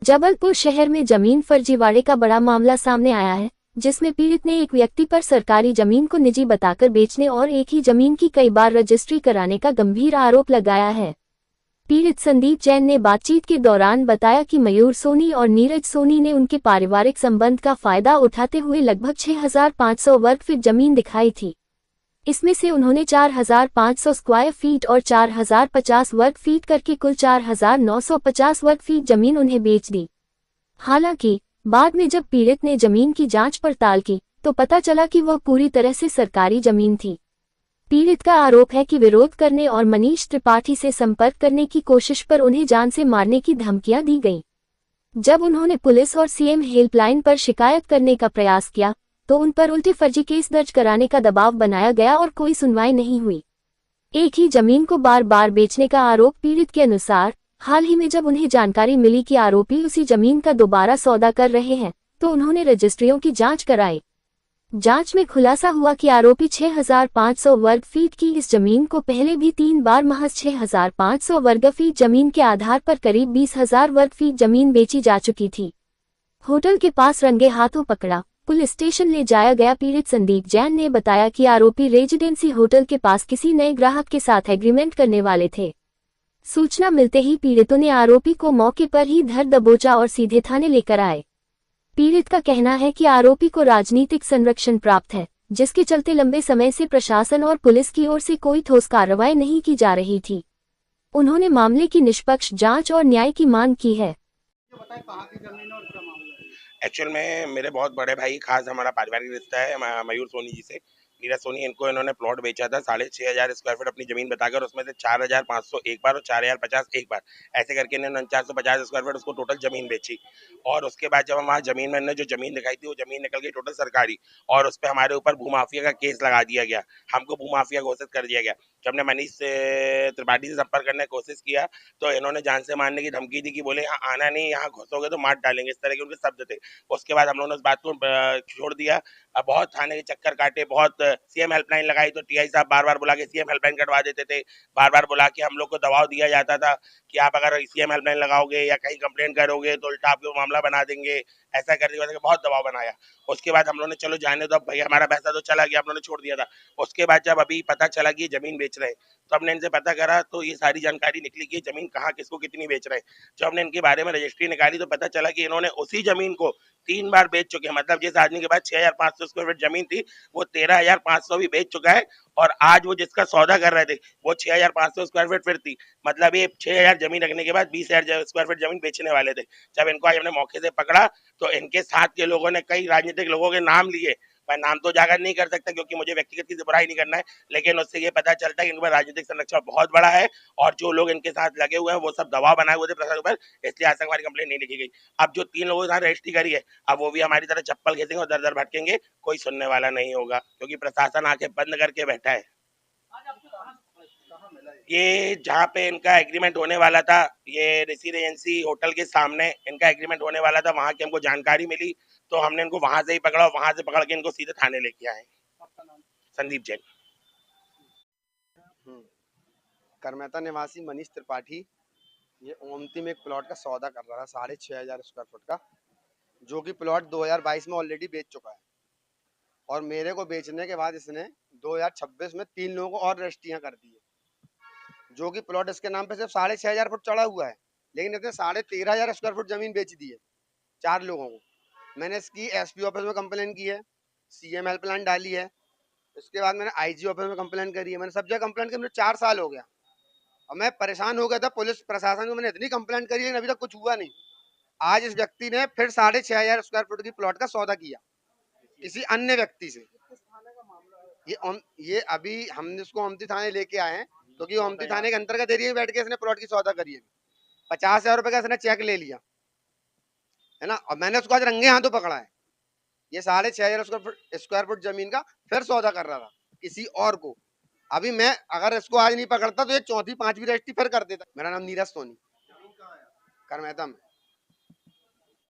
जबलपुर शहर में जमीन फर्जीवाड़े का बड़ा मामला सामने आया है, जिसमें पीड़ित ने एक व्यक्ति पर सरकारी जमीन को निजी बताकर बेचने और एक ही जमीन की कई बार रजिस्ट्री कराने का गंभीर आरोप लगाया है। पीड़ित संदीप जैन ने बातचीत के दौरान बताया कि मयूर सोनी और नीरज सोनी ने उनके पारिवारिक संबंध का फायदा उठाते हुए लगभग 6,500 वर्ग फीट जमीन दिखाई थी। इसमें से उन्होंने 4,500 स्क्वायर फीट और 4,050 वर्ग फीट करके कुल 4,950 वर्ग फीट जमीन उन्हें बेच दी। हालांकि बाद में जब पीड़ित ने जमीन की जांच पड़ताल की तो पता चला कि वह पूरी तरह से सरकारी जमीन थी। पीड़ित का आरोप है कि विरोध करने और मनीष त्रिपाठी से संपर्क करने की कोशिश पर उन्हें जान से मारने की धमकियां दी गईं। जब उन्होंने पुलिस और सीएम हेल्पलाइन पर शिकायत करने का प्रयास किया तो उन पर उल्टे फर्जी केस दर्ज कराने का दबाव बनाया गया और कोई सुनवाई नहीं हुई। एक ही जमीन को बार बार बेचने का आरोप पीड़ित के अनुसार हाल ही में जब उन्हें जानकारी मिली कि आरोपी उसी जमीन का दोबारा सौदा कर रहे हैं तो उन्होंने रजिस्ट्रियों की जांच कराई। जांच में खुलासा हुआ कि आरोपी 6,500 वर्ग फीट की इस जमीन को पहले भी 3 बार महज 6,500 वर्ग फीट जमीन के आधार पर करीब 20,000 वर्ग फीट जमीन बेची जा चुकी थी। होटल के पास रंगे हाथों पकड़ा, पुलिस स्टेशन ले जाया गया। पीड़ित संदीप जैन ने बताया कि आरोपी रेजिडेंसी होटल के पास किसी नए ग्राहक के साथ एग्रीमेंट करने वाले थे। सूचना मिलते ही पीड़ितों ने आरोपी को मौके पर ही धर दबोचा और सीधे थाने लेकर आए। पीड़ित का कहना है कि आरोपी को राजनीतिक संरक्षण प्राप्त है, जिसके चलते लंबे समय से प्रशासन और पुलिस की ओर से कोई ठोस कार्रवाई नहीं की जा रही थी। उन्होंने मामले की निष्पक्ष जांच और न्याय की मांग की है। एक्चुअल में मेरे बहुत बड़े भाई, खास हमारा पारिवारिक रिश्ता है मयूर सोनी जी से। नीरज सोनी, इनको इन्होंने प्लॉट बेचा था 6,500 स्क्वायर फीट अपनी जमीन बताकर, उसमें से 4,500 एक बार और 4,050 एक बार, ऐसे करके इन्होंने 450 स्क्वायर फीट उसको टोटल जमीन बेची। और उसके बाद जब हम वहाँ जमीन में जो जमीन दिखाई थी वो जमीन निकल गई टोटल सरकारी, और उस पर हमारे ऊपर भूमाफिया का केस लगा दिया गया, हमको भूमाफिया घोषित कर दिया गया। जब हमने मनीष त्रिपाठी से संपर्क करने की कोशिश किया तो इन्होंने जान से मारने की धमकी दी कि बोले यहाँ आना नहीं, यहाँ घुसोगे तो मार डालेंगे, इस तरह के उनके शब्द थे। उसके बाद हम लोगों ने उस बात को छोड़ दिया। अब बहुत थाने के चक्कर काटे, बहुत सीएम हेल्पलाइन लगाई तो टीआई साहब बार बार बुला के सीएम हेल्पलाइन कटवा देते थे। बार बार बुला के हम लोग को दबाव दिया जाता था कि आप अगर सीएम हेल्पलाइन लगाओगे या कहीं कंप्लेंट करोगे तो उल्टा आपको मामला बना देंगे, ऐसा करके बहुत दबाव बनाया। उसके बाद हम लोगों ने चलो जाने दो, अब भाई हमारा पैसा तो चला गया, हम लोगों ने छोड़ दिया था। उसके बाद जब अभी पता चला कि ये जमीन बेच रहे हैं तो हमने इनसे पता करा तो ये सारी जानकारी निकली कि जमीन कहाँ किसको कितनी बेच रहे हैं। जब हमने इनके बारे में रजिस्ट्री निकाली तो पता चला कि इन्होंने उसी जमीन को 3 बार बेच चुके हैं। मतलब जिस आदमी के पास 6,500 स्क्वायर फीट जमीन थी वो 13,500 भी बेच चुका है, और आज वो जिसका सौदा कर रहे थे वो 6,500 स्क्वायर फीट फिर थी। मतलब ये 6,000 जमीन रखने के बाद 20,000 स्क्वायर फीट जमीन बेचने वाले थे। जब इनको आज हमने मौके से पकड़ा तो इनके साथ के लोगों ने कई राजनीतिक लोगों के नाम लिए। मैं नाम तो जाकर नहीं कर सकता क्योंकि मुझे व्यक्तिगत किसी बुराई नहीं करना है, लेकिन उससे ये पता चलता है कि इनके पास राजनीतिक संरक्षण बहुत बड़ा है, और जो लोग इनके साथ लगे हुए हैं वो सब दबाव बनाए हुए थे प्रशासन पर, इसलिए आज तक हमारी कंप्लेंट नहीं लिखी गई। अब जो 3 लोगों के साथ रजिस्ट्री करी है अब वो भी हमारी तरह चप्पल खींचेंगे और दर दर भटकेंगे, कोई सुनने वाला नहीं होगा क्योंकि प्रशासन आंखें बंद करके बैठा है। ये जहाँ पे इनका एग्रीमेंट होने वाला था, ये रेसिडेंसी होटल के सामने इनका एग्रीमेंट होने वाला था, वहाँ की हमको जानकारी मिली तो हमने इनको वहां से ही पकड़ा, वहां से पकड़ के इनको सीधे थाने लेके आए। संदीप जैन। करमेता निवासी मनीष त्रिपाठी ये ओमती में एक प्लॉट का सौदा कर रहा था 6,500 स्क्वायर फुट का, जो कि प्लॉट 2022 में ऑलरेडी बेच चुका है। और मेरे को बेचने के बाद इसने 2026 में 3 लोगों को और रजिस्ट्रियां कर दी है, जो कि प्लॉट इसके नाम पे सिर्फ 6,500 फुट चढ़ा हुआ है, लेकिन इसने 13,500 स्क्वायर फुट जमीन बेच दी है 4 लोगों को। मैंने इसकी एसपी ऑफिस में कंप्लेन की है, सीएम हेल्पलाइन डाली है, इसके बाद मैंने आईजी ऑफिस में कंप्लेन करी है, मैंने सब जगह कंप्लेन की। मुझे 4 साल हो गया और मैं परेशान हो गया था। पुलिस प्रशासन को मैंने इतनी कंप्लेंट करी लेकिन अभी तक कुछ हुआ नहीं। आज इस व्यक्ति ने फिर 6,500 स्क्वायर फुट की प्लॉट का सौदा किया किसी अन्य व्यक्ति से। ये अभी हमने उसको ओमती थाने लेके आए हैं क्योंकि ओमती थाने के अंतर्गत एरिया में बैठ के इसने प्लॉट की सौदा करी है। 50,000 रुपए का इसने चेक ले लिया है ना, और मैंने उसको आज रंगे हाथों पकड़ा है। ये 6,500 स्क्वायर फुट जमीन का फिर सौदा कर रहा था किसी और को। अभी मैं अगर इसको आज नहीं पकड़ता तो ये 4थी 5वीं रजिस्ट्री फिर कर देता। मेरा नाम नीरज सोनी, करमेता में।